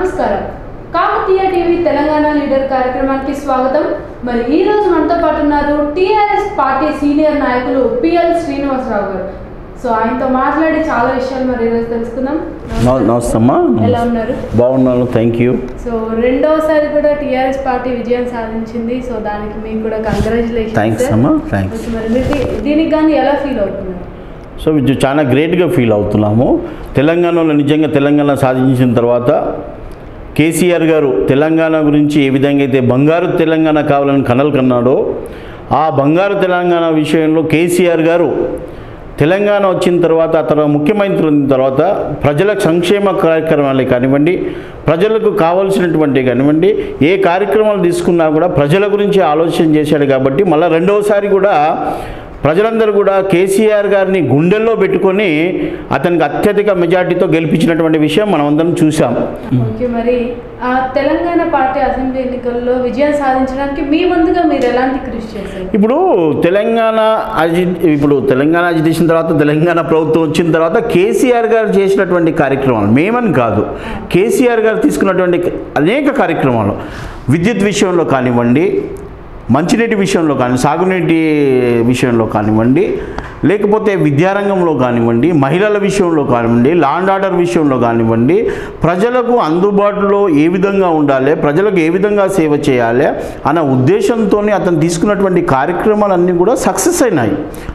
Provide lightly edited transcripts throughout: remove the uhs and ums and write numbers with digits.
నమస్కారం. Kakatiya TV Telangana leader కార్యక్రమానికి స్వాగతం. మరి ఈ రోజు మనతో పాటు ఉన్నారు టీఆర్ఎస్ పార్టీ సీనియర్ నాయకులు పిఎల్ శ్రీనివాసరావు గారు. సో ఆయనతో మాట్లాడి చాలా విషయాలు మరి ఈరోజు తెలుసుకుందాం. నమస్తే అమ్మా. ఎలా ఉన్నారు? బాగున్నాను, థ్యాంక్ యూ. సో రెండోసారి కూడా టీఆర్ఎస్ పార్టీ విజయం సాధించింది. సో దానికి మీకు కూడా కంగ్రాచులేషన్స్. థ్యాంక్స్ అమ్మా, థ్యాంక్స్. మరి దీనికి కానీ ఎలా ఫీల్ అవుతున్నారు? సో చాలా గ్రేట్గా ఫీల్ అవుతున్నాము. తెలంగాణలో నిజంగా తెలంగాణ సాధించిన తర్వాత కేసీఆర్ గారు తెలంగాణ గురించి ఏ విధంగా అయితే బంగారు తెలంగాణ కావాలని కలలు కన్నాడో ఆ బంగారు తెలంగాణ విషయంలో కేసీఆర్ గారు తెలంగాణ వచ్చిన తర్వాత అతను ముఖ్యమంత్రి అయిన తర్వాత ప్రజల సంక్షేమ కార్యక్రమాలే కానివ్వండి, ప్రజలకు కావాల్సినటువంటి కానివ్వండి, ఏ కార్యక్రమాలు తీసుకున్నా కూడా ప్రజల గురించి ఆలోచన చేశాడు. కాబట్టి మళ్ళీ రెండవసారి కూడా ప్రజలందరూ కూడా కేసీఆర్ గారిని గుండెల్లో పెట్టుకొని అతనికి అత్యధిక మెజార్టీతో గెలిపించినటువంటి విషయం మనం అందరం చూసాం. ఓకే, మరి ఆ తెలంగాణ పార్టీ అసెంబ్లీ ఎన్నికల్లో విజయం సాధించడానికి మీ ముందుగా మీరు ఎలాంటి కృషి చేశారు? ఇప్పుడు తెలంగాణ అజిటేషన్ తర్వాత తెలంగాణ ప్రభుత్వం వచ్చిన తర్వాత కేసీఆర్ గారు చేసినటువంటి కార్యక్రమాలు మేమని కాదు, కేసీఆర్ గారు తీసుకున్నటువంటి అనేక కార్యక్రమాలు విద్యుత్ విషయంలో కానివ్వండి, మంచినీటి విషయంలో కానీ, సాగునీటి విషయంలో కానివ్వండి, లేకపోతే విద్యారంగంలో కానివ్వండి, మహిళల విషయంలో కానివ్వండి, లా అండ్ ఆర్డర్ విషయంలో కానివ్వండి, ప్రజలకు అందుబాటులో ఏ విధంగా ఉండాలి, ప్రజలకు ఏ విధంగా సేవ చేయాలి అన్న ఉద్దేశంతో అతను తీసుకున్నటువంటి కార్యక్రమాలన్నీ కూడా సక్సెస్ అయినాయి.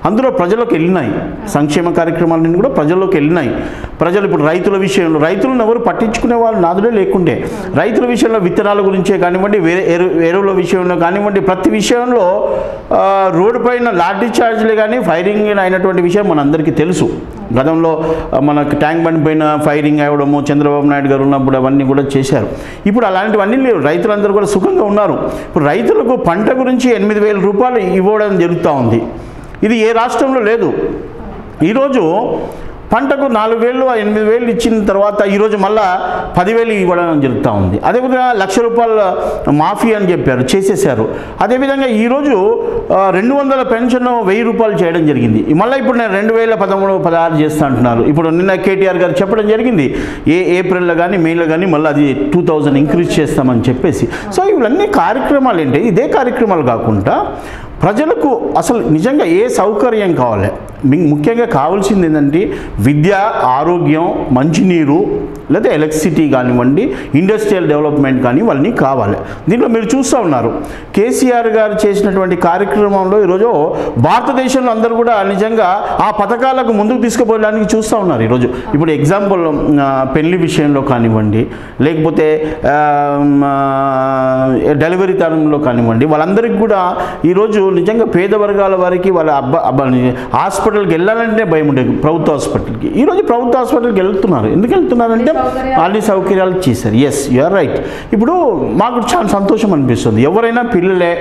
అందులో ప్రజలకు వెళ్ళినాయి. సంక్షేమ కార్యక్రమాలన్నీ కూడా ప్రజల్లోకి వెళ్ళినాయి. ప్రజలు ఇప్పుడు రైతుల విషయంలో రైతులను ఎవరు పట్టించుకునే వాళ్ళు నాదులే లేకుండే, రైతుల విషయంలో విత్తనాల గురించే కానివ్వండి, ఎరువుల విషయంలో కానివ్వండి, ప్రతి విషయంలో రోడ్డు పైన లాఠీ చార్జ్లే కానీ ఫైరింగ్ అయినటువంటి విషయం మనందరికీ తెలుసు. గతంలో మనకు ట్యాంక్ బండ్ పైన ఫైరింగ్ అవ్వడము చంద్రబాబు నాయుడు గారు ఉన్నప్పుడు అవన్నీ కూడా చేశారు. ఇప్పుడు అలాంటివన్నీ లేవు. రైతులందరూ కూడా సుఖంగా ఉన్నారు. ఇప్పుడు రైతులకు పంట గురించి 8,000 రూపాయలు ఇవ్వడం జరుగుతూ ఉంది. ఇది ఏ రాష్ట్రంలో లేదు. ఈరోజు పంటకు 4,000 8,000 ఇచ్చిన తర్వాత ఈరోజు మళ్ళా 10,000 ఇవ్వడం జరుగుతూ ఉంది. అదేవిధంగా ₹1,00,000 మాఫీ అని చెప్పారు, చేసేసారు. అదేవిధంగా ఈరోజు 200 పెన్షన్ ₹1,000 చేయడం జరిగింది. మళ్ళీ ఇప్పుడు నేను 2013, 16 చేస్తా అంటున్నారు. ఇప్పుడు నిన్న కేటీఆర్ గారు చెప్పడం జరిగింది, ఏప్రిల్లో కానీ మేలో కానీ మళ్ళీ అది 2,000 ఇంక్రీజ్ చేస్తామని చెప్పేసి. సో ఇవన్నీ కార్యక్రమాలు ఏంటి? ఇదే కార్యక్రమాలు కాకుండా ప్రజలకు అసలు నిజంగా ఏ సౌకర్యం కావాలి, ముఖ్యంగా కావాల్సింది ఏంటంటే విద్య, ఆరోగ్యం, మంచినీరు, లేదా ఎలక్ట్రిసిటీ కానివ్వండి, ఇండస్ట్రియల్ డెవలప్మెంట్ కానీ ఇవన్నీ కావాలి. దీంట్లో మీరు చూస్తూ ఉన్నారు కేసీఆర్ గారు చేసినటువంటి కార్యక్రమంలో ఈరోజు భారతదేశంలో అందరూ కూడా నిజంగా ఆ పథకాలకు ముందుకు తీసుకుపోవడానికి చూస్తూ ఉన్నారు. ఈరోజు ఇప్పుడు ఎగ్జాంపుల్ పెళ్లి విషయంలో కానివ్వండి, లేకపోతే డెలివరీ తరంలో కానివ్వండి, వాళ్ళందరికీ కూడా ఈరోజు నిజంగా పేద వర్గాల వారికి వాళ్ళ హాస్పిటల్కి వెళ్ళాలంటే భయం ఉండేది. ప్రభుత్వ హాస్పిటల్కి ఈరోజు ప్రభుత్వ హాస్పిటల్కి వెళ్తున్నారు. ఎందుకు వెళ్తున్నారంటే అన్ని సౌకర్యాలు చేశారు. Yes, you're right. ఇప్పుడు మాకు చాలా సంతోషం అనిపిస్తుంది. ఎవరైనా పిల్లలే,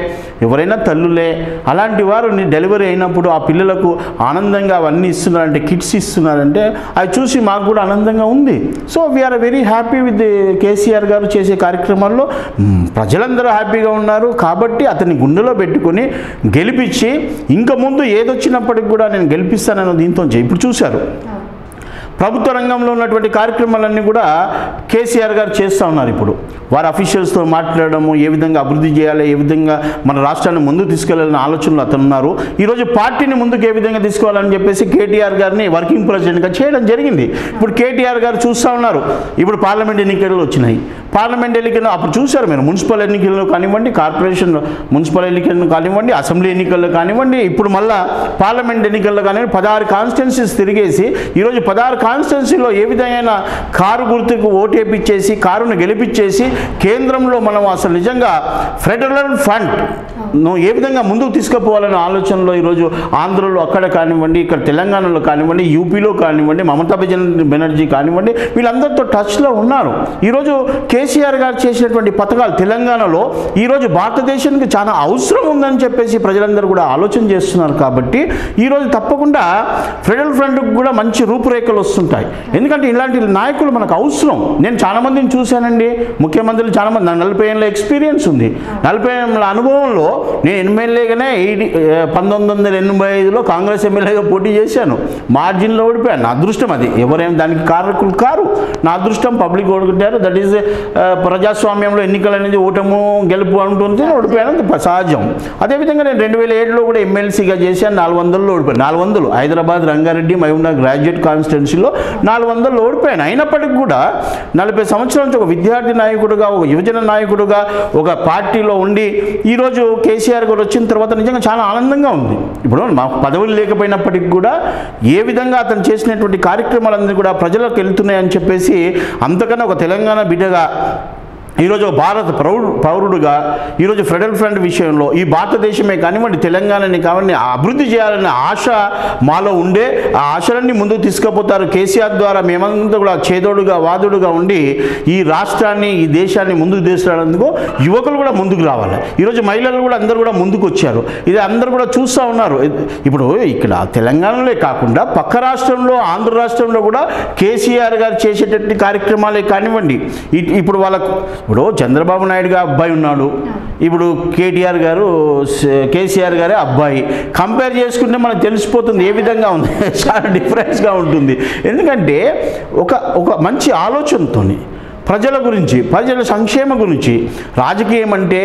ఎవరైనా తల్లులే, అలాంటి వారు డెలివరీ అయినప్పుడు ఆ పిల్లలకు ఆనందంగా అవన్నీ ఇస్తున్నారంటే, కిట్స్ ఇస్తున్నారంటే అది చూసి మాకు కూడా ఆనందంగా ఉంది. So we're very happy with KCR గారు చేసే కార్యక్రమాల్లో ప్రజలందరూ హ్యాపీగా ఉన్నారు. కాబట్టి అతన్ని గుండెలో పెట్టుకొని గెలిపించి ఇంకా ముందు ఏదొచ్చినప్పటికి కూడా నేను గెలిపిస్తానన్న దీంతో ఇప్పుడు చూశారు. ప్రభుత్వ రంగంలో ఉన్నటువంటి కార్యక్రమాలన్నీ కూడా కేసీఆర్ గారు చేస్తూ ఉన్నారు. ఇప్పుడు వారి అఫీషియల్స్తో మాట్లాడడము, ఏ విధంగా అభివృద్ధి చేయాలి, ఏ విధంగా మన రాష్ట్రాన్ని ముందుకు తీసుకెళ్లాలన్న ఆలోచనలు అతను ఉన్నారు. ఈరోజు పార్టీని ముందుకు ఏ విధంగా తీసుకోవాలని చెప్పేసి కేటీఆర్ గారిని వర్కింగ్ ప్రెసిడెంట్గా చేయడం జరిగింది. ఇప్పుడు కేటీఆర్ గారు చూస్తూ ఉన్నారు. ఇప్పుడు పార్లమెంట్ ఎన్నికలు వచ్చినాయి. పార్లమెంట్ ఎన్నికల్లో అప్పుడు చూశారు మీరు, మున్సిపల్ ఎన్నికల్లో కానివ్వండి, కార్పొరేషన్ మున్సిపల్ ఎన్నికల్లో కానివ్వండి, అసెంబ్లీ ఎన్నికల్లో కానివ్వండి, ఇప్పుడు మళ్ళా పార్లమెంట్ ఎన్నికల్లో కానివ్వండి, 16 కాన్స్టిట్యున్సీస్ తిరిగేసి ఈరోజు 16 కాన్స్టిట్యున్సీలో ఏ విధమైన కారు గుర్తుకు ఓటేపిచ్చేసి కారును గెలిపించేసి కేంద్రంలో మనం అసలు నిజంగా ఫెడరల్ ఫండ్ ఏ విధంగా ముందుకు తీసుకుపోవాలనే ఆలోచనలో ఈరోజు ఆంధ్రలో అక్కడ కానివ్వండి, ఇక్కడ తెలంగాణలో కానివ్వండి, యూపీలో కానివ్వండి, మమతా బెనర్జీ కానివ్వండి, వీళ్ళందరితో టచ్లో ఉన్నారు. ఈరోజు కేసీఆర్ గారు చేసినటువంటి పథకాలు తెలంగాణలో ఈరోజు భారతదేశానికి చాలా అవసరం ఉందని చెప్పేసి ప్రజలందరూ కూడా ఆలోచన చేస్తున్నారు. కాబట్టి ఈరోజు తప్పకుండా ఫెడరల్ ఫ్రంట్కి కూడా మంచి రూపురేఖలు వస్తుంటాయి. ఎందుకంటే ఇలాంటి నాయకులు మనకు అవసరం. నేను చాలామందిని చూశానండి, ముఖ్యమంత్రులు చాలామంది, నా 40 ఏళ్ళ ఎక్స్పీరియన్స్ ఉంది. 40 ఏళ్ళ అనుభవంలో నేను ఎమ్మెల్యేగానే 1985లో కాంగ్రెస్ ఎమ్మెల్యేగా పోటీ చేశాను. మార్జిన్లో ఓడిపోయాను. నా అదృష్టం అది, ఎవరేం దానికి కారకులు కారు. నా అదృష్టం, పబ్లిక్ ఓడుకుంటారు. దట్ ఈజ్ ప్రజాస్వామ్యంలో ఎన్నికలు అనేది ఓటము గెలుపు ఉంటుంది, ఓడిపోయాను సహజం. అదేవిధంగా నేను 2007లో కూడా ఎమ్మెల్సీగా చేశాను, 400లో ఓడిపోయాను. 400 హైదరాబాద్ రంగారెడ్డి మహబూబ్నగర్ గ్రాడ్యుయేట్ కాన్స్టిట్యున్సీలో 400లో ఓడిపోయాను. అయినప్పటికీ కూడా 40 సంవత్సరాల నుంచి ఒక విద్యార్థి నాయకుడుగా, ఒక యువజన నాయకుడుగా, ఒక పార్టీలో ఉండి ఈరోజు కేసీఆర్ గారు వచ్చిన తర్వాత నిజంగా చాలా ఆనందంగా ఉంది. ఇప్పుడు మాకు పదవులు లేకపోయినప్పటికీ కూడా ఏ విధంగా అతను చేసినటువంటి కార్యక్రమాలన్నీ కూడా ప్రజలకు వెళ్తున్నాయని చెప్పేసి, అంతకన్నా ఒక తెలంగాణ బిడ్డగా, ఈరోజు భారత పౌరుడుగా, ఈరోజు ఫెడరల్ ఫ్రంట్ విషయంలో ఈ భారతదేశమే కానివ్వండి, తెలంగాణని కానివ్వండి అభివృద్ధి చేయాలనే ఆశ మాలో ఉండే, ఆ ఆశలన్నీ ముందుకు తీసుకుపోతారు కేసీఆర్ ద్వారా. మేమంతా కూడా చేదోడుగా వాదుడుగా ఉండి ఈ రాష్ట్రాన్ని, ఈ దేశాన్ని ముందుకు తీసుకురావడానికి యువకులు కూడా ముందుకు రావాలి. ఈరోజు మహిళలు కూడా అందరూ కూడా ముందుకు వచ్చారు. ఇది అందరూ కూడా చూస్తూ ఉన్నారు. ఇప్పుడు ఇక్కడ తెలంగాణలో కాకుండా పక్క రాష్ట్రంలో, ఆంధ్ర రాష్ట్రంలో కూడా కేసీఆర్ గారు చేసేటటువంటి కార్యక్రమాలే కానివ్వండి. ఇప్పుడు వాళ్ళకు ఇప్పుడు చంద్రబాబు నాయుడు గారు అబ్బాయి ఉన్నాడు, ఇప్పుడు కేసీఆర్ గారే అబ్బాయి. కంపేర్ చేసుకుంటే మనకు తెలిసిపోతుంది ఏ విధంగా ఉంది, చాలా డిఫరెన్స్గా ఉంటుంది. ఎందుకంటే ఒక మంచి ఆలోచనతో ప్రజల గురించి, ప్రజల సంక్షేమ గురించి. రాజకీయం అంటే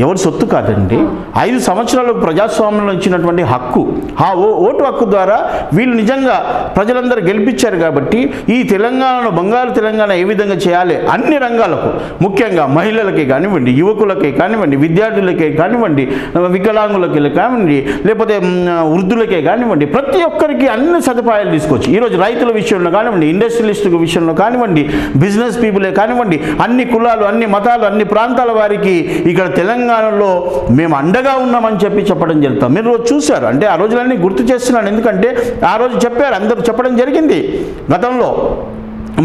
ఎవరి సొత్తు కాదండి. 5 సంవత్సరాలకు ప్రజాస్వామ్యంలో ఇచ్చినటువంటి హక్కు, ఆ ఓటు హక్కు ద్వారా వీళ్ళు నిజంగా ప్రజలందరూ గెలిపించారు. కాబట్టి ఈ తెలంగాణలో బంగారు తెలంగాణ ఏ విధంగా చేయాలి, అన్ని రంగాలకు, ముఖ్యంగా మహిళలకే కానివ్వండి, యువకులకే కానివ్వండి, విద్యార్థులకే కానివ్వండి, వికలాంగులకే కానివ్వండి, లేకపోతే వృద్ధులకే కానివ్వండి, ప్రతి ఒక్కరికి అన్ని సదుపాయాలు తీసుకొచ్చి ఈరోజు రైతుల విషయంలో కానివ్వండి, ఇండస్ట్రియలిస్ట్ విషయంలో కానివ్వండి, బిజినెస్ పీపులే కానివ్వండి, అన్ని కులాలు, అన్ని మతాలు, అన్ని ప్రాంతాల వారికి ఇక్కడ తెలంగాణలో మేము అండగా ఉన్నామని చెప్పడం జరుగుతాం. మీరు రోజు చూశారు అంటే ఆ రోజులన్నీ గుర్తు చేస్తున్నాను. ఎందుకంటే ఆ రోజు చెప్పారు, అందరూ చెప్పడం జరిగింది. గతంలో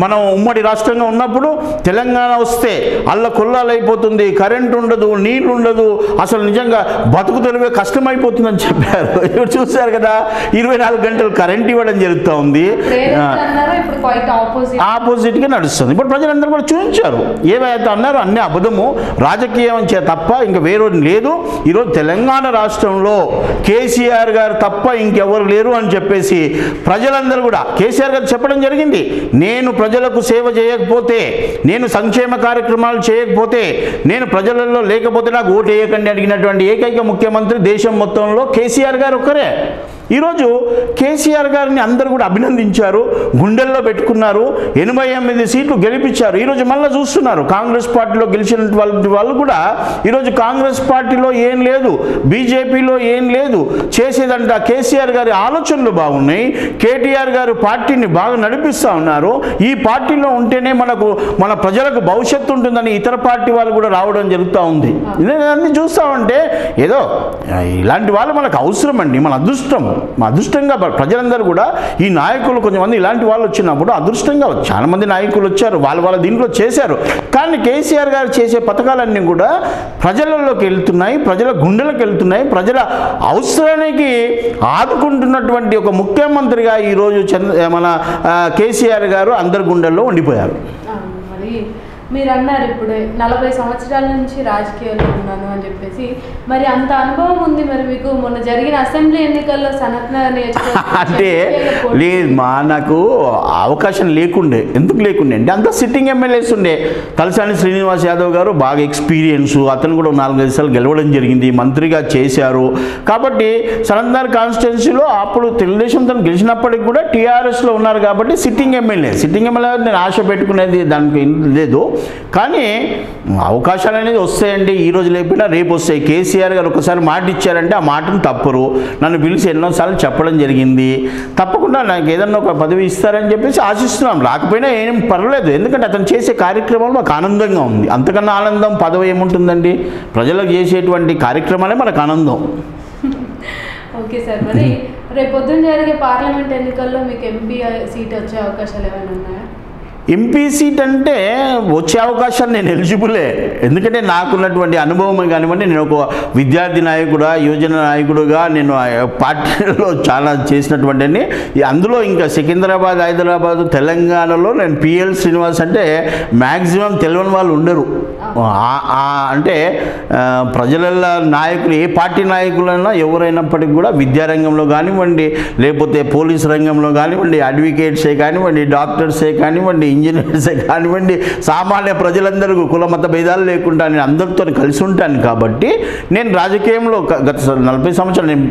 మనం ఉమ్మడి రాష్ట్రంగా ఉన్నప్పుడు తెలంగాణ వస్తే అల్లకొల్లాలైపోతుంది, కరెంట్ ఉండదు, నీళ్ళు ఉండదు, అసలు నిజంగా బతుకు తెరువే కష్టమైపోతుందని చెప్పారు. ఇప్పుడు చూశారు కదా, 24 గంటలు కరెంట్ ఇవ్వడం జరుగుతూ ఉంది. ఆపోజిట్గా నడుస్తుంది. ఇప్పుడు ప్రజలందరూ కూడా చూపించారు, ఏవైతే అన్నారో అన్నీ అబద్ధము, రాజకీయం తప్ప ఇంకా వేరే లేదు. ఈరోజు తెలంగాణ రాష్ట్రంలో కేసీఆర్ గారు తప్ప ఇంకెవరు లేరు అని చెప్పేసి ప్రజలందరూ కూడా కేసీఆర్ గారు చెప్పడం జరిగింది. నేను ప్రజలకు సేవ చేయకపోతే, నేను సంక్షేమ కార్యక్రమాలు చేయకపోతే, నేను ప్రజలలో లేకపోతే నాకు ఓటు వేయకండి అడిగినటువంటి ఏకైక ముఖ్యమంత్రి దేశం మొత్తంలో కేసీఆర్ గారు ఒక్కరే. ఈరోజు కేసీఆర్ గారిని అందరూ కూడా అభినందించారు, గుండెల్లో పెట్టుకున్నారు, 88 సీట్లు గెలిపించారు. ఈరోజు మళ్ళీ చూస్తున్నారు కాంగ్రెస్ పార్టీలో గెలిచిన వాళ్ళు కూడా ఈరోజు కాంగ్రెస్ పార్టీలో ఏం లేదు, బీజేపీలో ఏం లేదు, చేసేదంట కేసీఆర్ గారి ఆలోచనలు బాగున్నాయి. కేటీఆర్ గారు పార్టీని బాగా నడిపిస్తూ ఉన్నారు. ఈ పార్టీలో ఉంటేనే మన ప్రజలకు భవిష్యత్తు ఉంటుందని ఇతర పార్టీ వాళ్ళు కూడా రావడం జరుగుతూ ఉంది. ఇవన్నీ చూస్తామంటే ఏదో ఇలాంటి వాళ్ళు మనకు అవసరం అండి, మన అదృష్టం. మా అదృష్టంగా ప్రజలందరూ కూడా ఈ నాయకులు కొంతమంది ఇలాంటి వాళ్ళు వచ్చినప్పుడు అదృష్టంగా చాలామంది నాయకులు వచ్చారు, వాళ్ళ దీంట్లో చేశారు. కానీ కేసీఆర్ గారు చేసే పథకాలన్నీ కూడా ప్రజలలోకి వెళ్తున్నాయి, ప్రజల గుండెలకు వెళ్తున్నాయి, ప్రజల అవసరానికి ఆదుకుంటున్నటువంటి ఒక ముఖ్యమంత్రిగా ఈరోజు మన కేసీఆర్ గారు అందరి గుండెల్లో ఉండిపోయారు. మరి మీరు అన్నారు ఇప్పుడే 40 సంవత్సరాల నుంచి రాజకీయాల్లో ఉన్నాను అని చెప్పేసి, మరి అంత అనుభవం ఉంది మరి మీకు. మొన్న జరిగిన అసెంబ్లీ ఎన్నికల్లో సనత్న అంటే లేదు నాకు అవకాశం లేకుండే. ఎందుకు లేకుండే అంటే అంతా సిట్టింగ్ ఎమ్మెల్యేస్ ఉండే. తలసాని శ్రీనివాస్ యాదవ్ గారు బాగా ఎక్స్పీరియన్స్, అతను కూడా 4-5 సార్లు గెలవడం జరిగింది, మంత్రిగా చేశారు. కాబట్టి సనత్నగర్ కాన్స్టిట్యున్సీలో అప్పుడు తెలుగుదేశం తను గెలిచినప్పటికి కూడా టీఆర్ఎస్లో ఉన్నారు కాబట్టి సిట్టింగ్ ఎమ్మెల్యే నేను ఆశ పెట్టుకునేది దానికి లేదు. కానీ అవకాశాలు అనేది వస్తాయండి, ఈరోజు లేకపోయినా రేపు వస్తాయి. కేసీఆర్ గారు ఒకసారి మాట ఇచ్చారంటే ఆ మాటను తప్పరు. నన్ను పిలిచి ఎన్నోసార్లు చెప్పడం జరిగింది, తప్పకుండా నాకు ఏదన్నా ఒక పదవి ఇస్తారని చెప్పేసి ఆశిస్తున్నాం. రాకపోయినా ఏం పర్వాలేదు, ఎందుకంటే అతను చేసే కార్యక్రమాలు మాకు ఆనందంగా ఉంది. అంతకన్నా ఆనందం పదవి ఏముంటుందండి? ప్రజలకు చేసేటువంటి కార్యక్రమాలే మనకు ఆనందం. ఓకే సార్, మరి రేపు పొద్దున్న జరిగే పార్లమెంట్ ఎన్నికల్లో మీకు ఎంపీ సీట్ వచ్చే అవకాశాలు ఏమైనా ఉన్నాయా? ఎంపీ సీట్ అంటే వచ్చే అవకాశాలు నేను ఎలిజిబులే. ఎందుకంటే నాకున్నటువంటి అనుభవం కానివ్వండి, నేను ఒక విద్యార్థి నాయకుడుగా, యువజన నాయకుడుగా నేను పార్టీలో చాలా చేసినటువంటి అందులో ఇంకా సికింద్రాబాద్, హైదరాబాద్, తెలంగాణలో నేను పిఎల్ శ్రీనివాస్ అంటే మ్యాక్సిమం తెలియని వాళ్ళు ఉండరు. అంటే ప్రజల నాయకులు, ఏ పార్టీ నాయకులైనా ఎవరైనప్పటికీ కూడా విద్యారంగంలో కానివ్వండి, లేకపోతే పోలీస్ రంగంలో కానివ్వండి, అడ్వకేట్సే కానివ్వండి, డాక్టర్సే కానివ్వండి, ఇంజనీర్సే కానివ్వండి, సామాన్య ప్రజలందరూ కులమత భేదాలు లేకుండా నేను అందరితో కలిసి ఉంటాను. కాబట్టి నేను రాజకీయంలో గత 40 సంవత్సరాలు, నేను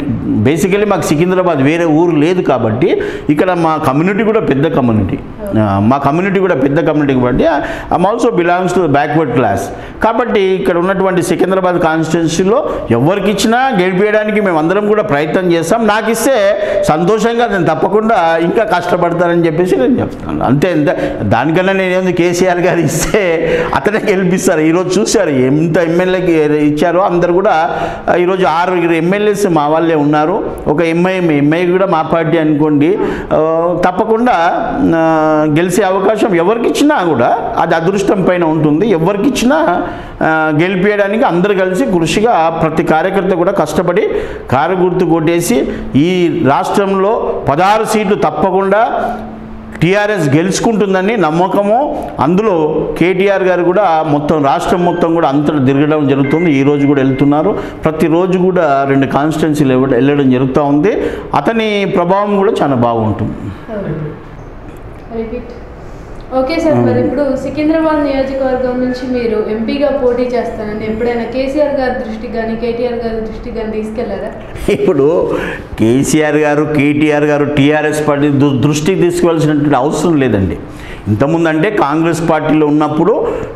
బేసికలీ మాకు సికింద్రాబాద్ వేరే ఊరు లేదు కాబట్టి ఇక్కడ మా కమ్యూనిటీ కూడా పెద్ద కమ్యూనిటీ, కాబట్టి I'm also belongs to backward class. కాబట్టి ఇక్కడ ఉన్నటువంటి సికింద్రాబాద్ కాన్స్టిట్యున్సీలో ఎవరికి ఇచ్చినా గెలిపేయడానికి మేము అందరం కూడా ప్రయత్నం చేస్తాం. నాకు ఇస్తే సంతోషంగా నేను తప్పకుండా ఇంకా కష్టపడతానని చెప్పేసి నేను చెప్తాను. అంతే. దానికన్నా నేను కేసీఆర్ గారు ఇస్తే అతనే గెలిపిస్తారు. ఈరోజు చూశారు ఎంత ఎమ్మెల్యేకి ఇచ్చారో, అందరు కూడా ఈరోజు 6 ఎమ్మెల్యేస్ మా వాళ్ళే ఉన్నారు. ఒక ఎంఐ కూడా మా పార్టీ అనుకోండి. తప్పకుండా గెలిచే అవకాశం ఎవరికి ఇచ్చినా కూడా అది అదృష్టం పైన ఉంటుంది. ఎవరికి ఇచ్చినా గెలిపేయడానికి అందరూ కలిసి కృషిగా ప్రతి కార్యకర్త కూడా కష్టపడి కారు గుర్తు కొట్టేసి ఈ రాష్ట్రంలో 16 సీట్లు తప్పకుండా టీఆర్ఎస్ గెలుచుకుంటుందని నమ్మకము. అందులో కేటీఆర్ గారు కూడా మొత్తం రాష్ట్రం మొత్తం కూడా అంతటా తిరగడం జరుగుతుంది. ఈరోజు కూడా వెళ్తున్నారు. ప్రతిరోజు కూడా 2 కాన్స్టిట్యున్సీలు వెళ్ళడం జరుగుతూ ఉంది. అతని ప్రభావం కూడా చాలా బాగుంటుంది. ఓకే సార్, మరి ఇప్పుడు సికింద్రాబాద్ నియోజకవర్గం నుంచి మీరు ఎంపీగా పోటీ చేస్తానండి. ఎప్పుడైనా కేసీఆర్ గారి దృష్టికి కానీ కేటీఆర్ గారి దృష్టికి కానీ తీసుకెళ్లారా? ఇప్పుడు కేసీఆర్ గారు, కేటీఆర్ గారు టీఆర్ఎస్ పార్టీ దృష్టికి తీసుకువెళ్ళాల్సినటువంటి అవసరం లేదండి. ఇంతకుముందు అంటే కాంగ్రెస్ పార్టీలో ఉన్నప్పుడు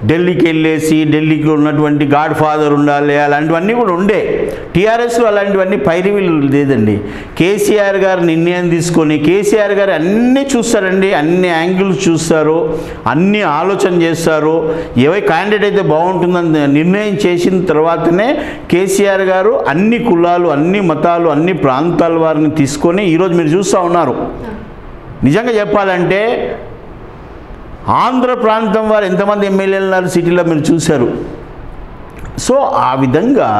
ఢిల్లీకి వెళ్ళేసి ఢిల్లీకి ఉన్నటువంటి గాడ్ ఫాదర్ ఉండాలి, అలాంటివన్నీ కూడా ఉండే. టీఆర్ఎస్లో అలాంటివన్నీ పైరివీలు లేదండి. కేసీఆర్ గారు నిర్ణయం తీసుకొని కేసీఆర్ గారు అన్నీ చూస్తారండి, అన్ని యాంగిల్స్ చూస్తారు, అన్ని ఆలోచన చేస్తారు. ఏ క్యాండిడేట్ అయితే బాగుంటుందని నిర్ణయం చేసిన తర్వాతనే కేసీఆర్ గారు అన్ని కులాలు, అన్ని మతాలు, అన్ని ప్రాంతాల వారిని తీసుకొని ఈరోజు మీరు చూస్తూ ఉన్నారు. నిజంగా చెప్పాలంటే ఆంధ్ర ప్రాంతం వారు ఎంతమంది ఎమ్మెల్యేలు ఉన్నారు సిటీలో మీరు చూశారు. సో ఆ విధంగా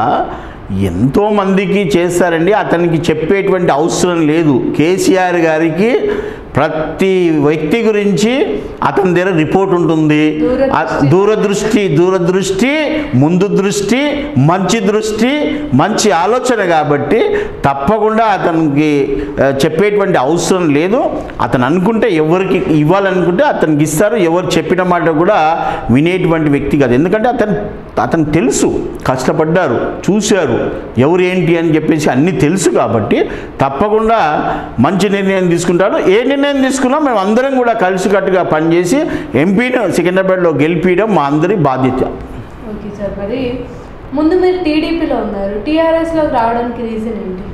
ఎంతోమందికి చేస్తారండి. అతనికి చెప్పేటువంటి అవసరం లేదు. కేసీఆర్ గారికి ప్రతి వ్యక్తి గురించి అతని దగ్గర రిపోర్ట్ ఉంటుంది. దూరదృష్టి, ముందు దృష్టి, మంచి ఆలోచన. కాబట్టి తప్పకుండా అతనికి చెప్పేటువంటి అవసరం లేదు. అతను అనుకుంటే ఎవరికి ఇవ్వాలనుకుంటే అతనికి ఇస్తారు. ఎవరు చెప్పిన మాట కూడా వినేటువంటి వ్యక్తి కాదు. ఎందుకంటే అతను తెలుసు, కష్టపడ్డారు, చూశారు, ఎవరు ఏంటి అని చెప్పేసి అన్నీ తెలుసు. కాబట్టి తప్పకుండా మంచి నిర్ణయం తీసుకుంటాడు. ఏ నిర్ణయం తీసుకున్నా మేము అందరం కూడా కలిసికట్టుగా పనిచేసి ఎంపీని సికింద్రాబాద్లో గెలిపించడం మా అందరి బాధ్యత. ఓకే సార్, మరి ముందు మీరు టీడీపీలో ఉన్నారు, టీఆర్ఎస్లోకి రావడానికి రీజన్ ఏంటి?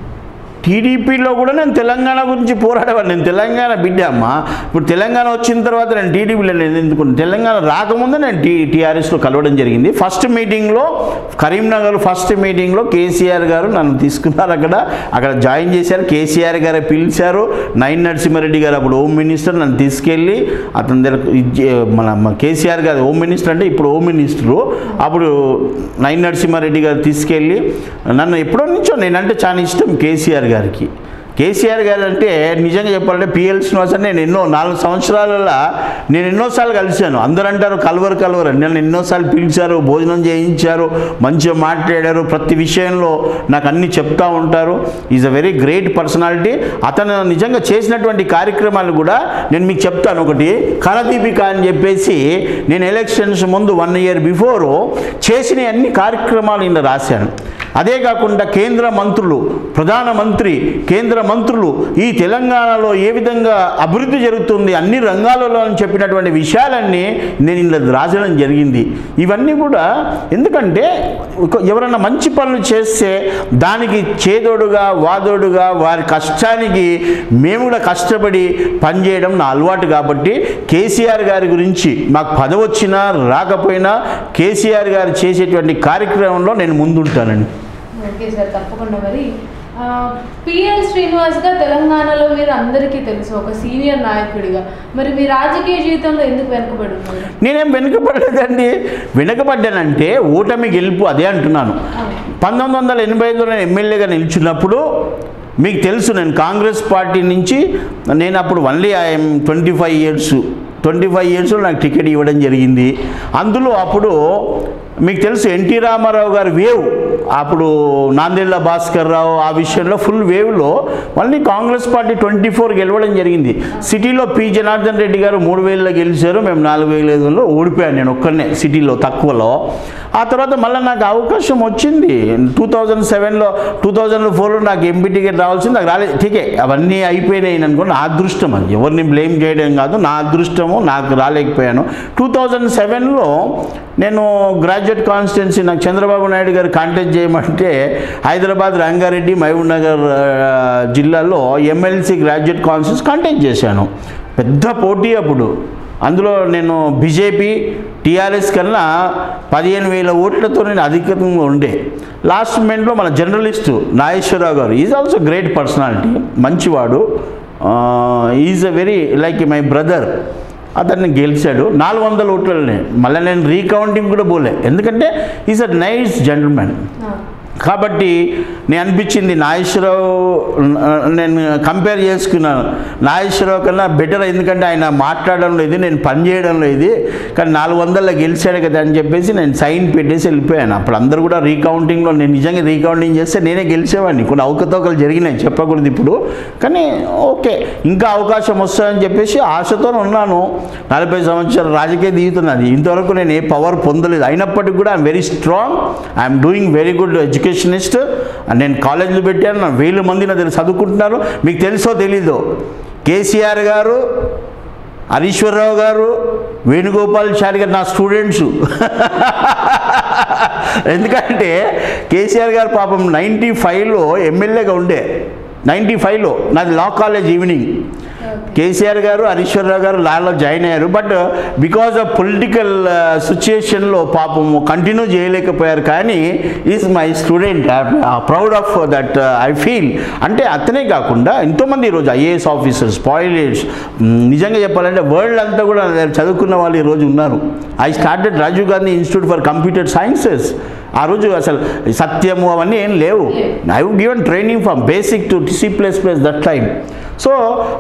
టీడీపీలో కూడా నేను తెలంగాణ గురించి పోరాడేవాడిని. నేను తెలంగాణ బిడ్డ అమ్మ. ఇప్పుడు తెలంగాణ వచ్చిన తర్వాత నేను టీడీపీలో నేను ఎందుకు, తెలంగాణ రాకముందే నేను టీఆర్ఎస్లో కలవడం జరిగింది. ఫస్ట్ మీటింగ్లో కరీంనగర్ కేసీఆర్ గారు నన్ను తీసుకున్నారు. అక్కడ జాయిన్ చేశారు. కేసీఆర్ గారే పిలిచారు. నైన్ నరసింహారెడ్డి గారు అప్పుడు హోమ్ మినిస్టర్, నన్ను తీసుకెళ్ళి అతని దగ్గర మన కేసీఆర్ గారు హోమ్ మినిస్టర్ అంటే ఇప్పుడు హోమ్ మినిస్టరు, అప్పుడు నైన్ నరసింహారెడ్డి గారు తీసుకెళ్ళి నన్ను ఎప్పుడో నుంచో నేనంటే చాలా ఇష్టం కేసీఆర్ గారికి. కేసీఆర్ గారు అంటే నిజంగా చెప్పాలంటే పిఎల్ శ్రీనివాస్ అని నేను 4 సంవత్సరాలలో నేను ఎన్నోసార్లు కలిశాను. అందరూ అంటారు కలవరు అని. నన్ను ఎన్నోసార్లు పిలిచారు, భోజనం చేయించారు, మంచిగా మాట్లాడారు. ప్రతి విషయంలో నాకు అన్నీ చెప్తూ ఉంటారు. Is a very great personality. అతను నిజంగా చేసినటువంటి కార్యక్రమాలు కూడా నేను మీకు చెప్తాను. ఒకటి కళదీపిక అని చెప్పేసి నేను ఎలక్షన్స్ ముందు 1 year బిఫోర్ చేసిన అన్ని కార్యక్రమాలు ఇలా రాశాను. అదే కాకుండా కేంద్ర మంత్రులు, ప్రధానమంత్రి, కేంద్ర మంత్రులు ఈ తెలంగాణలో ఏ విధంగా అభివృద్ధి జరుగుతుంది అన్ని రంగాలలో అని చెప్పినటువంటి విషయాలన్నీ నేను ఇలా రాసడం జరిగింది. ఇవన్నీ కూడా ఎందుకంటే ఎవరైనా మంచి పనులు చేస్తే దానికి చేదోడుగా వాదోడుగా వారి కష్టానికి మేము కూడా కష్టపడి పనిచేయడం నా అలవాటు. కాబట్టి కేసీఆర్ గారి గురించి మాకు పదవి వచ్చినా రాకపోయినా కేసీఆర్ గారు చేసేటువంటి కార్యక్రమంలో నేను ముందుంటానండి. ఓకే సార్, తప్పకుండా. మరి పిఎల్ శ్రీనివాస్గా తెలంగాణలో మీరు అందరికీ తెలుసు, ఒక సీనియర్ నాయకుడిగా. మరి మీ రాజకీయ జీవితంలో ఎందుకు వెనుకబడి ఉన్నారు? నేనేం వెనుకబడలేదండి. వెనుకబడ్డానంటే ఓటమి గెలుపు అదే అంటున్నాను. 1985లో నేను ఎమ్మెల్యేగా నిలిచినప్పుడు మీకు తెలుసు, నేను కాంగ్రెస్ పార్టీ నుంచి నేను అప్పుడు ఓన్లీ ఐఎమ్ 25 years నాకు టికెట్ ఇవ్వడం జరిగింది. అందులో అప్పుడు మీకు తెలుసు ఎన్టీ రామారావు గారి వేవ్ అప్పుడు నాందేళ్ల భాస్కర్ రావు ఆ విషయంలో ఫుల్ వేవ్లో మళ్ళీ కాంగ్రెస్ పార్టీ 24 గెలవడం జరిగింది. సిటీలో పి జనార్దన్ రెడ్డి గారు 3000లో గెలిచారు, మేము 4500లో ఓడిపోయాను నేను ఒక్కనే సిటీలో తక్కువలో. ఆ తర్వాత మళ్ళీ నాకు అవకాశం వచ్చింది 2007లో 2004లో నాకు ఎంపీ టికెట్ రావాల్సింది, నాకు రాలేదు. ఠీకే అవన్నీ అయిపోయినాయి అనుకోండి, నా అదృష్టం అది, ఎవరిని బ్లేమ్ చేయడం కాదు, నా అదృష్టము, నాకు రాలేకపోయాను. 2007లో నేను గ్రాడ్యుయేట్ కాన్స్టిట్యున్సీ నాకు చంద్రబాబు నాయుడు గారు కాంటాక్ట్ చేయమంటే హైదరాబాద్, రంగారెడ్డి, మహబూబ్ నగర్ జిల్లాలో ఎమ్మెల్సీ గ్రాడ్యుయేట్ కాన్స్టిట్యున్సీ కాంటాక్ట్ చేశాను. పెద్ద పోటీ అప్పుడు. అందులో నేను బీజేపీ టీఆర్ఎస్ కన్నా 15,000 ఓట్లతో నేను అధికంగా ఉండే. లాస్ట్ మూమెంట్లో మన జర్నలిస్టు నాగేశ్వరరావు గారు, ఈజ్ ఆల్సో గ్రేట్ పర్సనాలిటీ, మంచివాడు, is a very like my brother, అతన్ని గెలిచాడు 400 ఓట్లనే. మళ్ళీ నేను రీకౌంటింగ్ కూడా పోలే, ఎందుకంటే ఈజ్ అ నైస్ జెంటిల్మెన్. కాబట్టి నేను అనిపించింది నాగేశ్వరరావు, నేను కంపేర్ చేసుకున్నాను, నాగేశ్వరరావు కన్నా బెటర్, ఎందుకంటే ఆయన మాట్లాడడం లేదు, నేను పని చేయడం లేదు, కానీ 400లో గెలిచాడు కదా అని చెప్పేసి నేను సైన్ పెట్టేసి వెళ్ళిపోయాను. అప్పుడు అందరూ కూడా రీకౌంటింగ్లో, నేను నిజంగా రీకౌంటింగ్ చేస్తే నేనే గెలిచేవాడిని. కొన్ని అవకతవకలు జరిగినాయి, చెప్పకూడదు ఇప్పుడు, కానీ ఓకే ఇంకా అవకాశం వస్తుందని చెప్పేసి ఆశతో ఉన్నాను. 40 సంవత్సరాలు రాజకీయ దిగుతున్నది, ఇంతవరకు నేను ఏ పవర్ పొందలేదు. అయినప్పటికీ కూడా I'm very strong, I'm doing very good educationist. నేను కాలేజీలు పెట్టాను, 1000 మంది నా దగ్గర చదువుకుంటున్నారు. మీకు తెలుసో తెలీదో, కేసీఆర్ గారు, హరీశ్వరరావు గారు, వేణుగోపాలాచారి గారు నా స్టూడెంట్స్. ఎందుకంటే కేసీఆర్ గారు పాపం 95లో ఎమ్మెల్యేగా ఉండే, 95లో నాది లా కాలేజ్ ఈవినింగ్. కేసీఆర్ గారు, హరీశ్వరరావు గారు లాలో జాయిన్ అయ్యారు. బట్ బికాజ్ ఆఫ్ పొలిటికల్ సిచ్యుయేషన్లో పాపం కంటిన్యూ చేయలేకపోయారు. కానీ is my student, proud of that I feel. అంటే అతనే కాకుండా ఎంతోమంది ఈరోజు ఐఏఎస్ ఆఫీసర్స్, పైలట్స్, నిజంగా చెప్పాలంటే వరల్డ్ అంతా కూడా చదువుకున్న వాళ్ళు ఈరోజు ఉన్నారు. I started Rajiv Gandhi Institute for Computer Sciences. ఆ రోజు అసలు సత్యము అవన్నీ ఏం లేవు. I would given training from basic to C++ that time. So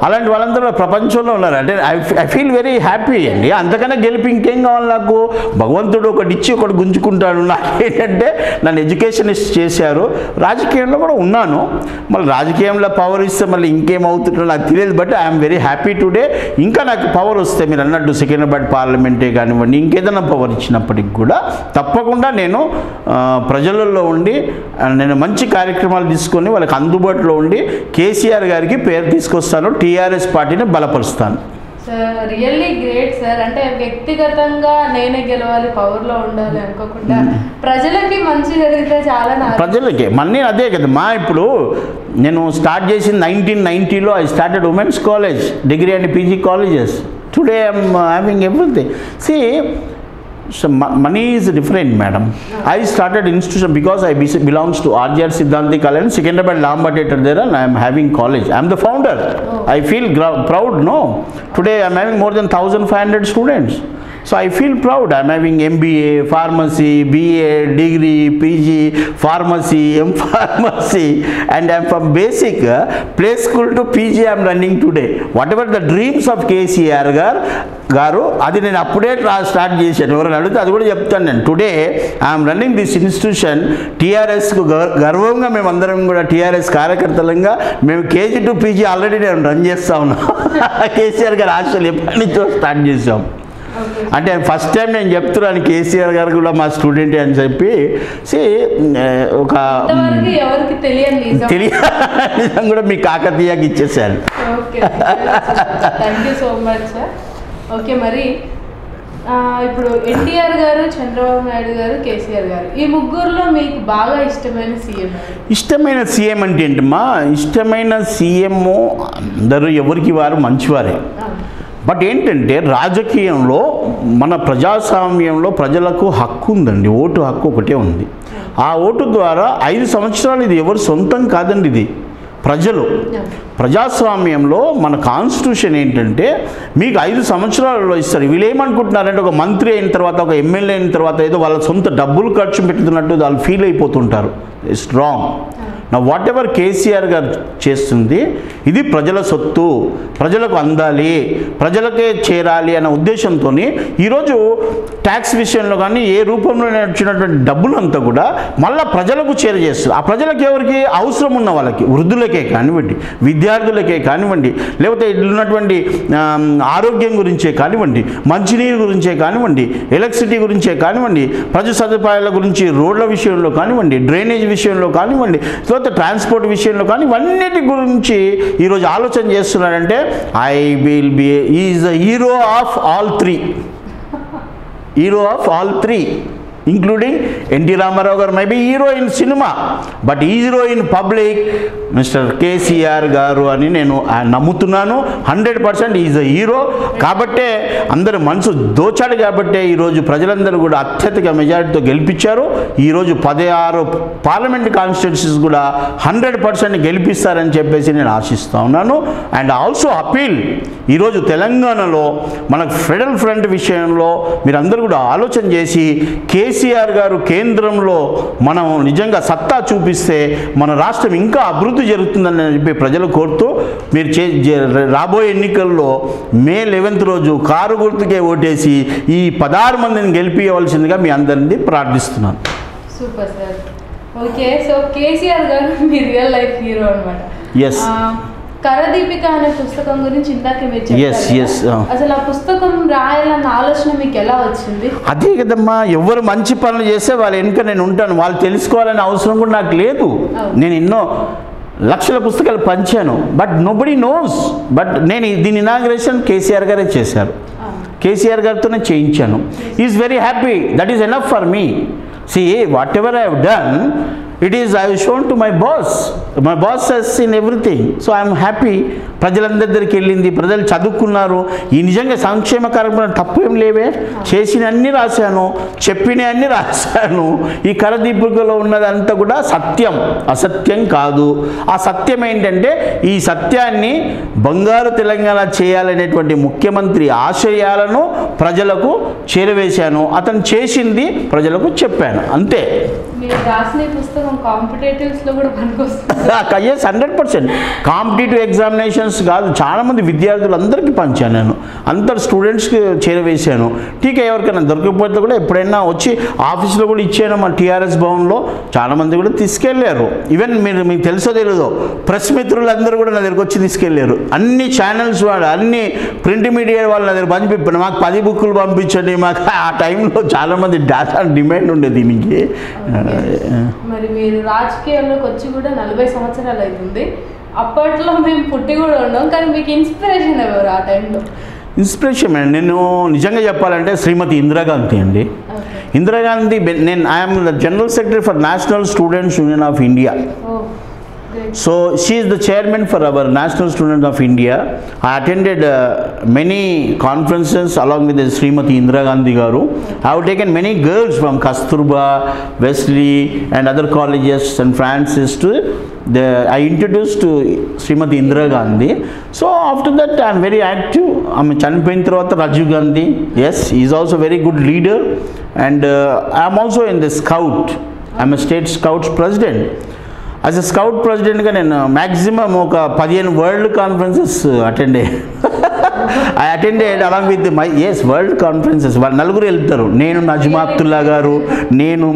అలాంటి వాళ్ళందరూ ప్రపంచంలో ఉన్నారు. అంటే ఐ ఫీల్ వెరీ హ్యాపీ అండి. అంతకన్నా గెలిపి ఇంకేం కావాలి నాకు? భగవంతుడు ఒకటి ఇచ్చి ఒకటి గుంజుకుంటాడు. నాకు ఏంటంటే నన్ను ఎడ్యుకేషనిస్ట్ చేశారు, రాజకీయంలో కూడా ఉన్నాను. మళ్ళీ రాజకీయంలో పవర్ ఇస్తే మళ్ళీ ఇంకేమవుతుందో నాకు తెలియదు. But I'm very happy today. ఇంకా నాకు పవర్ వస్తే మీరు అన్నట్టు సికింద్రాబాద్ పార్లమెంటే కానివ్వండి, ఇంకేదైనా పవర్ ఇచ్చినప్పటికి కూడా తప్పకుండా నేను ప్రజలలో ఉండి నేను మంచి కార్యక్రమాలు తీసుకొని వాళ్ళకి అందుబాటులో ఉండి కేసీఆర్ గారికి పేరు తీసుకొస్తాను, టీఆర్ఎస్ పార్టీని బలపరుస్తాను. Sir really great sir. అంటే వ్యక్తిగతంగా నేనే గెలవాలి, పవర్లో ఉండాలి అనుకోకుండా ప్రజలకి మంచి జరిగితే చాలా, ప్రజలకి మళ్ళీ అదే కదా మా. ఇప్పుడు నేను స్టార్ట్ చేసింది 1990లో. I started women's college, degree and PG colleges. Today I'm having everything. See, so money is different, madam. I started institution because I belongs to RJR Siddhanti College, Secunderabad Lambatheater there, and I am having college. I am the founder. I feel proud, no? Today I am having more than 1,500 students. So I feel proud. I am having MBA, pharmacy, BA, degree, PG, pharmacy, M.Pharmacy, and I am from basic play school to PG I am running today. Whatever the dreams of KCR garu, అది నేను అప్పుడే start చేశాను. ఎవరైనా అడిగితే అది కూడా చెప్తాను నేను. Today I'm running this institution. టీఆర్ఎస్కు గర్వంగా మేమందరం కూడా టీఆర్ఎస్ కార్యకర్తలంగా మేము KG to PG ఆల్రెడీ నేను రన్ చేస్తా ఉన్నాం. కేసీఆర్ గారు ఆశలు ఎప్పటి నుంచో స్టార్ట్ చేసాం. అంటే ఫస్ట్ టైం నేను చెప్తున్నాను కేసీఆర్ గారు కూడా మా స్టూడెంటే అని చెప్పి. ఒక తెలియదు కూడా మీ కాకతీయకి ఇచ్చేసాను. Thank you so much sir. Okay, మరి ఇప్పుడు ఎన్టీఆర్ గారు, చంద్రబాబు నాయుడు గారు, కేసీఆర్ గారు, ఈ ముగ్గురులో మీకు బాగా ఇష్టమైన సీఎం? ఇష్టమైన సీఎం అంటే ఏంటమ్మా, ఇష్టమైన సీఎం అందరూ ఎవరికి వారు మంచివారే. బట్ ఏంటంటే రాజకీయంలో మన ప్రజాస్వామ్యంలో ప్రజలకు హక్కు ఉందండి, ఓటు హక్కు ఒకటే ఉంది. ఆ ఓటు ద్వారా 5 సంవత్సరాలు ఇది ఎవరు సొంతం కాదండి, ఇది ప్రజలు. ప్రజాస్వామ్యంలో మన కాన్స్టిట్యూషన్ ఏంటంటే మీకు 5 సంవత్సరాలలో ఇస్తారు. వీళ్ళు ఏమనుకుంటున్నారంటే ఒక మంత్రి అయిన తర్వాత, ఒక ఎమ్మెల్యే అయిన తర్వాత ఏదో వాళ్ళ సొంత డబ్బులు ఖర్చు పెడుతున్నట్టు వాళ్ళు ఫీల్ అయిపోతుంటారు. It's wrong. నా వాట్ ఎవర్ కేసీఆర్ గారు చేస్తుంది ఇది ప్రజల సొత్తు, ప్రజలకు అందాలి, ప్రజలకే చేరాలి అన్న ఉద్దేశంతో ఈరోజు ట్యాక్స్ విషయంలో కానీ ఏ రూపంలో వచ్చినటువంటి డబ్బులంతా కూడా మళ్ళీ ప్రజలకు చేరజేస్తుంది. ఆ ప్రజలకు ఎవరికి అవసరం ఉన్న వాళ్ళకి, వృద్ధులకే కానివ్వండి, విద్యార్థులకే కానివ్వండి, లేకపోతే ఉన్నటువంటి ఆరోగ్యం గురించే కానివ్వండి, మంచినీరు గురించే కానివ్వండి, ఎలక్ట్రిసిటీ గురించే కానివ్వండి, ప్రజా సదుపాయాల గురించి, రోడ్ల విషయంలో కానివ్వండి, డ్రైనేజ్ విషయంలో కానివ్వండి, తర్వాత ట్రాన్స్పోర్ట్ విషయంలో కానీ ఇవన్నిటి గురించి ఈరోజు ఆలోచన చేస్తున్నాడంటే I will be is the hero of all three including NT Rama Rao garu maybe hero in cinema, but hero in public mister KCR garu అని నేను నమ్ముతున్నాను. 100% ఈజ్ అ హీరో. కాబట్టే అందరు మనసు దోచాడు కాబట్టే ఈరోజు ప్రజలందరూ కూడా అత్యధిక మెజారిటీతో గెలిపించారు. ఈరోజు 16 పార్లమెంట్ కాన్స్టిట్యున్సీస్ కూడా 100% గెలిపిస్తారని చెప్పేసి నేను ఆశిస్తూ ఉన్నాను. అండ్ ఆల్సో అపీల్, ఈరోజు తెలంగాణలో మనకు ఫెడరల్ ఫ్రంట్ విషయంలో మీరందరూ కూడా ఆలోచన చేసి కేసీఆర్ గారు కేంద్రంలో మనం నిజంగా సత్తా చూపిస్తే మన రాష్ట్రం ఇంకా అభివృద్ధి జరుగుతుందని చెప్పి ప్రజలు కోరుతూ మీరు రాబోయే ఎన్నికల్లో మే 11th రోజు కారు గుర్తుకే ఓటేసి ఈ 16 మందిని గెలిపించవలసిందిగా మీ అందరినీ ప్రార్థిస్తున్నాను. Super sir. Okay, so KCR గారు మీ రియల్ లైఫ్ హీరో అన్నమాట. ఎస్. కరదీపిక అనే పుస్తకం గురించి ఇందాక మీరు చెప్పారు. అసలు ఆ పుస్తకం రాయాలన్న ఆలోచన మీకు ఎలా వచ్చింది? అదే కదమ్మా, ఎవరు మంచి పనులు చేస్తే వాళ్ళ వెనుక నేను ఉంటాను, వాళ్ళు తెలుసుకోవాలనే అవసరం కూడా నాకు లేదు. నేను ఎన్నో లక్షల పుస్తకాలు పంచాను, బట్ నోబడీ నోస్. బట్ నేను దీని ఇనాగ్రేషన్ కేసీఆర్ గారే చేశారు, కేసీఆర్ గారితోనే చేయించాను. Is very happy, that is enough for me. See, whatever I have done, it is I have shown to my boss. My boss has seen everything. So I am happy. ప్రజలందరి దగ్గరికి వెళ్ళింది, ప్రజలు చదువుకున్నారు. ఈ నిజంగా సంక్షేమ కార్యక్రమం తప్పు ఏం లేవే, చేసినన్ని రాశాను, చెప్పినవన్నీ రాశాను. ఈ కరదీపికలో ఉన్నదంతా కూడా సత్యం, అసత్యం కాదు. ఆ సత్యం ఏంటంటే ఈ సత్యాన్ని బంగారు తెలంగాణ చేయాలనేటువంటి ముఖ్యమంత్రి ఆశయాలను ప్రజలకు చేరవేశాను. అతను చేసింది ప్రజలకు చెప్పాను, అంతే. మీరు రాసిన పుస్తకం కాంపిటేటివ్స్లో కూడా పనికొస్తుంది. ఎస్, 100%. కాంపిటేటివ్ ఎగ్జామినేషన్స్ కాదు, చాలామంది విద్యార్థులందరికీ పంచాను నేను, అందరు స్టూడెంట్స్కి చేరవేశాను. టీకా ఎవరికైనా దొరకకపోతే కూడా ఎప్పుడైనా వచ్చి ఆఫీస్లో కూడా ఇచ్చాను. మా టీఆర్ఎస్ భవన్లో చాలామంది కూడా తీసుకెళ్ళారు. ఈవెన్ మీకు తెలుసో తెలియదో, ప్రెస్ మిత్రులందరూ కూడా నా దగ్గరకు వచ్చి తీసుకెళ్ళారు. అన్ని ఛానల్స్ వాళ్ళు, అన్ని ప్రింట్ మీడియా వాళ్ళు నా దగ్గర పంపిపోయారు. మాకు 10 బుక్కులు పంపించండి. మాకు ఆ టైంలో చాలామంది డాటా డిమాండ్ ఉండేది దీనికి. మరి మీరు రాజకీయాల్లోకి వచ్చి కూడా 40 సంవత్సరాలు అవుతుంది. అప్పట్లో మేము పుట్టి కూడా ఉన్నాం, కానీ మీకు ఇన్స్పిరేషన్ ఎవరు ఆ టైంలో? ఇన్స్పిరేషన్ నేను నిజంగా చెప్పాలంటే శ్రీమతి ఇందిరాగాంధీ అండి. ఇందిరాగాంధీ, నేను I'm the general secretary for national students union of India. So she is the chairman for our National Students of India. I attended many conferences along with Srimati Indira Gandhi garu. I have taken many girls from Kasturba, Wesley and other colleges, St. Francis to I introduced to Srimati Indira Gandhi. So after that I am very active. I am chanipoyin tarvata Rajiv Gandhi. Yes, he is also very good leader, and I am also in the Scout. I am a state Scouts president. As a scout ప్రెసిడెంట్గా నేను maximum ఒక 15 world conferences I attended along with my world conferences. వాళ్ళు 4 వెళ్తారు, నేను నజ్మాతుల్లా గారు, నేను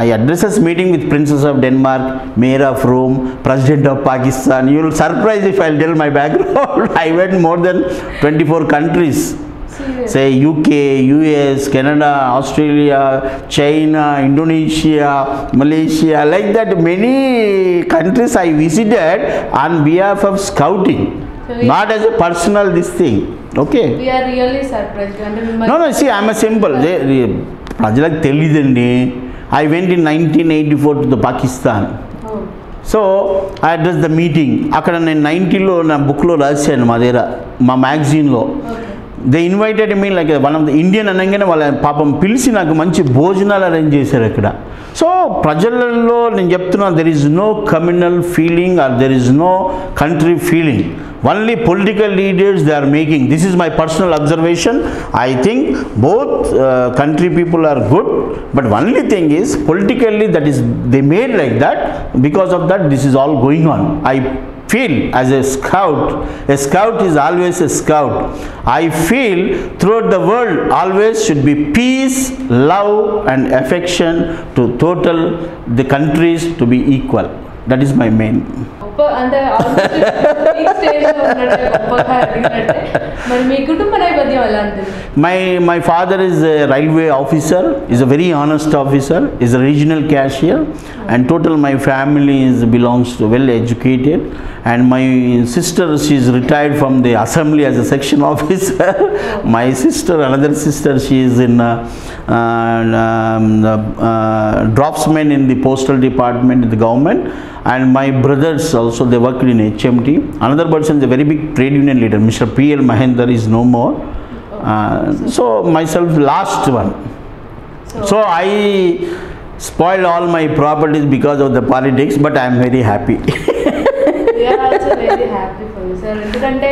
I addresses meeting with princess of Denmark, mayor of Rome, president of Pakistan. You will surprise if I tell my background. I went more than 24 countries. Say UK, US, Canada, Australia, China, Indonesia, Malaysia, like that many countries I visited on behalf of scouting, not as a personal this thing. Okay. We are really surprised. No, see, I am a simple. ప్రజలకు తెలియదండి. I went in 1984 to the Pakistan. So I address the meeting. అక్కడ నేను 90లో నా బుక్లో రాశాను, మా దగ్గర మా మ్యాగజైన్లో. They invited me like one of the Indian అనగానే వాళ్ళ పాపం పిలిచి నాకు మంచి భోజనాలు అరేంజ్ చేశారు అక్కడ. సో ప్రజలలో నేను చెప్తున్నాను, there is no communal feeling or there is no country feeling. Only political leaders they are making. This is my personal observation. I think both country people are good But only thing is politically that is they made like that. Because of that, this is all going on. I feel as a scout is always a scout. I feel throughout the world always should be peace, love and affection to total the countries to be equal. That is my main. అంటే స్టేజ్లో ఉన్నట్టే గొప్పగా అడిగినట్టే మరి మీ కుటుంబ నేపథ్యం ఎలాంటిది? My father is a railway officer, is a very honest officer, is a regional cashier, and total my family belongs to well educated. And my sister, she is retired from the assembly as a section officer. My sister, another sister, she is in dropsman in the postal department in the government. And my brothers also, they worked in HMT. Another person is a very big trade union leader, Mr. P.L. Mahendra is no more. So myself last one. So I spoiled all my properties because of the politics, but I am very happy. We are also very happy for you, sir. ఎందుకంటే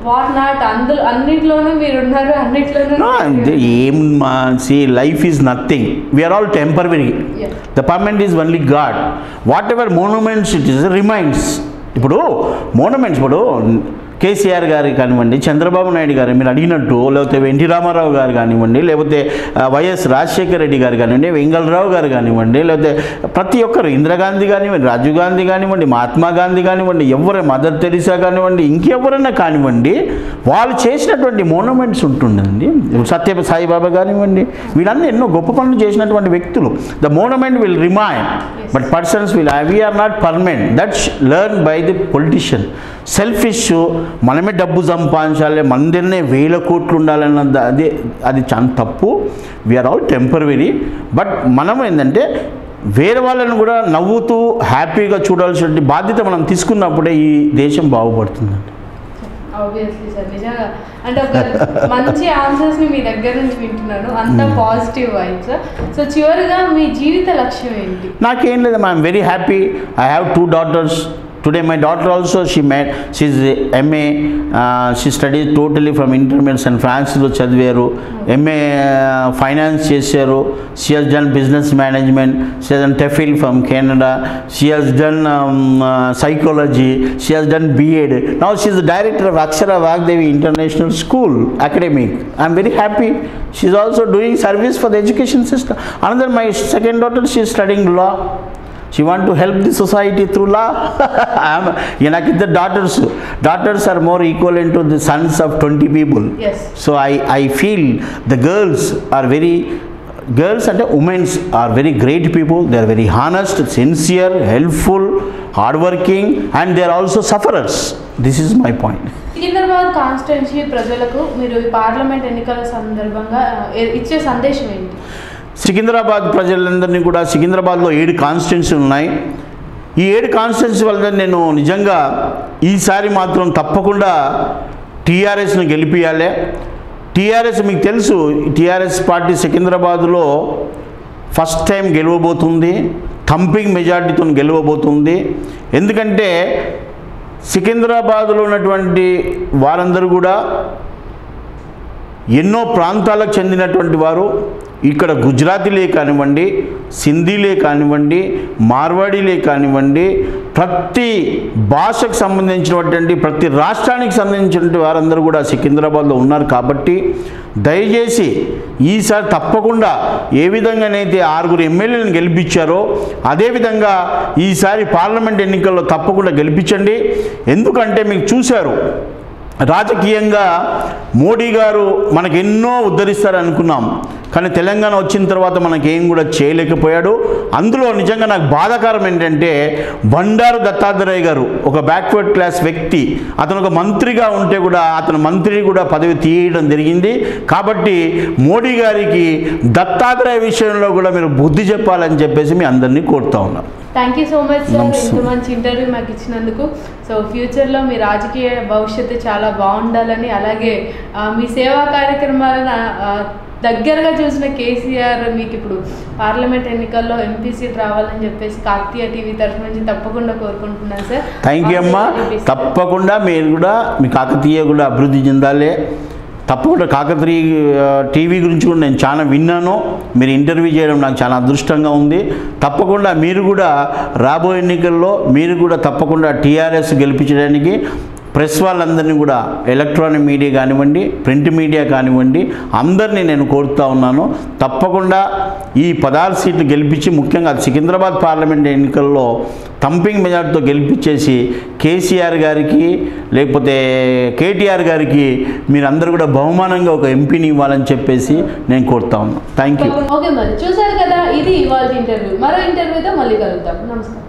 what not అన్నిట్లోనూ మీరు ఉన్నారు, అన్నిట్లోనూ ఏం see life is nothing. We are all temporary. The permanent is only God. Whatever monuments it is remains. ఇప్పుడు monuments ఇప్పుడు కేసీఆర్ గారు కానివ్వండి, చంద్రబాబు నాయుడు గారు మీరు అడిగినట్టు, లేకపోతే ఎన్టీ రామారావు గారు కానివ్వండి, లేకపోతే వైఎస్ రాజశేఖర రెడ్డి గారు కానివ్వండి, వెంగళరావు గారు కానివ్వండి, లేకపోతే ప్రతి ఒక్కరు ఇందిరాగాంధీ కానివ్వండి, రాజీవ్ గాంధీ కానివ్వండి, మహాత్మా గాంధీ కానివ్వండి, ఎవరు మదర్ తెరీసా కానివ్వండి, ఇంకెవరైనా కానివ్వండి, వాళ్ళు చేసినటువంటి మోనుమెంట్స్ ఉంటుందండి. సత్య సాయిబాబా కానివ్వండి, వీళ్ళందరూ ఎన్నో గొప్ప పనులు చేసినటువంటి వ్యక్తులు. The monument will remain, but persons will we are not permanent. That's learned by the politician. Selfish, మనమే డబ్బు సంపాదించాలి, మందినే 1000 కోట్లు ఉండాలన్నది అది చాలా తప్పు. We are all temporary. బట్ మనం ఏంటంటే వేరే వాళ్ళని కూడా నవ్వుతూ హ్యాపీగా చూడాల్సిన బాధ్యత మనం తీసుకున్నప్పుడే ఈ దేశం బాగుపడుతుందండి. ఆబ్వియస్లీ సార్, నిజంగా అంటే ఒక మంచి ఆన్సర్స్ని మీ దగ్గర నుంచి వింటున్నాను, అంత పాజిటివ్ వైబ్స్. సో చివరిగా మీ జీవిత లక్ష్యం ఏంటి? నాకేం లేదు, I'm very happy. I have 2 daughters. Today my daughter also, she's MA, she studied totally from intermediate San Francisco చదివారు, MA finance చేశారు. She has done business management, she has done TEFL from Canada, she has done psychology, she has done B.Ed. Now she is the director of Akshara Vagdevi International School Academic. I am very happy. She is also doing service for the education system. Another, my second daughter, she is studying law. She want to help the society through law. నాకు ఇద్దరు daughters are more equivalent to the sons of 20 people. Yes. So I feel the girls and the women are very great people. They are very honest, sincere, helpful, hardworking, and they are also sufferers. This is my point. Secunderabad constituency ప్రజలకు మీరు ఈ parliament ఎన్నికల సందర్భంగా ఇచ్చే సందేశం ఏంటి? సికింద్రాబాద్ ప్రజలందరినీ కూడా, సికింద్రాబాద్లో 7 కాన్స్టిట్యున్సీ ఉన్నాయి. ఈ 7 కాన్స్టిట్యున్సీ వల్ల నేను నిజంగా ఈసారి మాత్రం తప్పకుండా టీఆర్ఎస్ను గెలిపియాలి. టీఆర్ఎస్ మీకు తెలుసు, టీఆర్ఎస్ పార్టీ సికింద్రాబాద్లో ఫస్ట్ టైం గెలవబోతుంది, థంపింగ్ మెజార్టీతో గెలవబోతుంది. ఎందుకంటే సికింద్రాబాద్లో ఉన్నటువంటి వారందరూ కూడా ఎన్నో ప్రాంతాలకు చెందినటువంటి వారు. ఇక్కడ గుజరాతీలే కానివ్వండి, సింధీలే కానివ్వండి, మార్వాడీలే కానివ్వండి, ప్రతి భాషకు సంబంధించినటువంటి, ప్రతి రాష్ట్రానికి సంబంధించినటువంటి వారందరూ కూడా సికింద్రాబాద్లో ఉన్నారు. కాబట్టి దయచేసి ఈసారి తప్పకుండా ఏ విధంగానైతే 6 ఎమ్మెల్యేలను గెలిపించారో అదేవిధంగా ఈసారి పార్లమెంట్ ఎన్నికల్లో తప్పకుండా గెలిపించండి. ఎందుకంటే మీకు చూశారు, రాజకీయంగా మోడీ గారు మనకు ఎన్నో ఉద్ధరిస్తారు అనుకున్నాం, కానీ తెలంగాణ వచ్చిన తర్వాత మనకేం కూడా చేయలేకపోయాడు. అందులో నిజంగా నాకు బాధాకరం ఏంటంటే బండారు దత్తాత్రేయ గారు ఒక బ్యాక్వర్డ్ క్లాస్ వ్యక్తి, అతను ఒక మంత్రిగా ఉంటే కూడా అతను మంత్రిని కూడా పదవి తీయడం జరిగింది. కాబట్టి మోడీ గారికి దత్తాత్రేయ విషయంలో కూడా మీరు బుద్ధి చెప్పాలని చెప్పేసి మీ అందరినీ కోరుతా ఉన్నాను. Thank you so much sir, ఇంత మంచి ఇంటర్వ్యూ మాకు ఇచ్చినందుకు. సో ఫ్యూచర్లో మీ రాజకీయ భవిష్యత్తు చాలా బాగుండాలని, అలాగే మీ సేవా కార్యక్రమాలను దగ్గరగా చూసిన కేసీఆర్ మీకు ఇప్పుడు పార్లమెంట్ ఎన్నికల్లో ఎంపీ సీట్ రావాలని చెప్పేసి కాకతీయ టీవీ తరఫు నుంచి తప్పకుండా కోరుకుంటున్నాను సార్. థ్యాంక్ యూ అమ్మా. తప్పకుండా మీరు కూడా మీ కాకతీయ కూడా అభివృద్ధి చెందాలి. తప్పకుండా కాకతీయ టీవీ గురించి కూడా నేను చాలా విన్నాను. మీరు ఇంటర్వ్యూ చేయడం నాకు చాలా అదృష్టంగా ఉంది. తప్పకుండా మీరు కూడా రాబోయే ఎన్నికల్లో మీరు కూడా తప్పకుండా టీఆర్ఎస్ గెలిపించడానికి ప్రెస్ వాళ్ళందరినీ కూడా ఎలక్ట్రానిక్ మీడియా కానివ్వండి, ప్రింట్ మీడియా కానివ్వండి, అందరినీ నేను కోరుతూ ఉన్నాను. తప్పకుండా ఈ 16 సీట్లు గెలిపించి, ముఖ్యంగా సికింద్రాబాద్ పార్లమెంట్ ఎన్నికల్లో థంపింగ్ మెజార్టీతో గెలిపించేసి కేసీఆర్ గారికి లేకపోతే కేటీఆర్ గారికి మీరందరూ కూడా బహుమానంగా ఒక ఎంపీని ఇవ్వాలని చెప్పేసి నేను కోరుతా ఉన్నాను. Thank you. ఓకే, మరి చూసారు కదా, ఇది ఇవాళ ఇంటర్వ్యూ. మరో ఇంటర్వ్యూతో మళ్ళీ కలుద్దాం. నమస్కారం.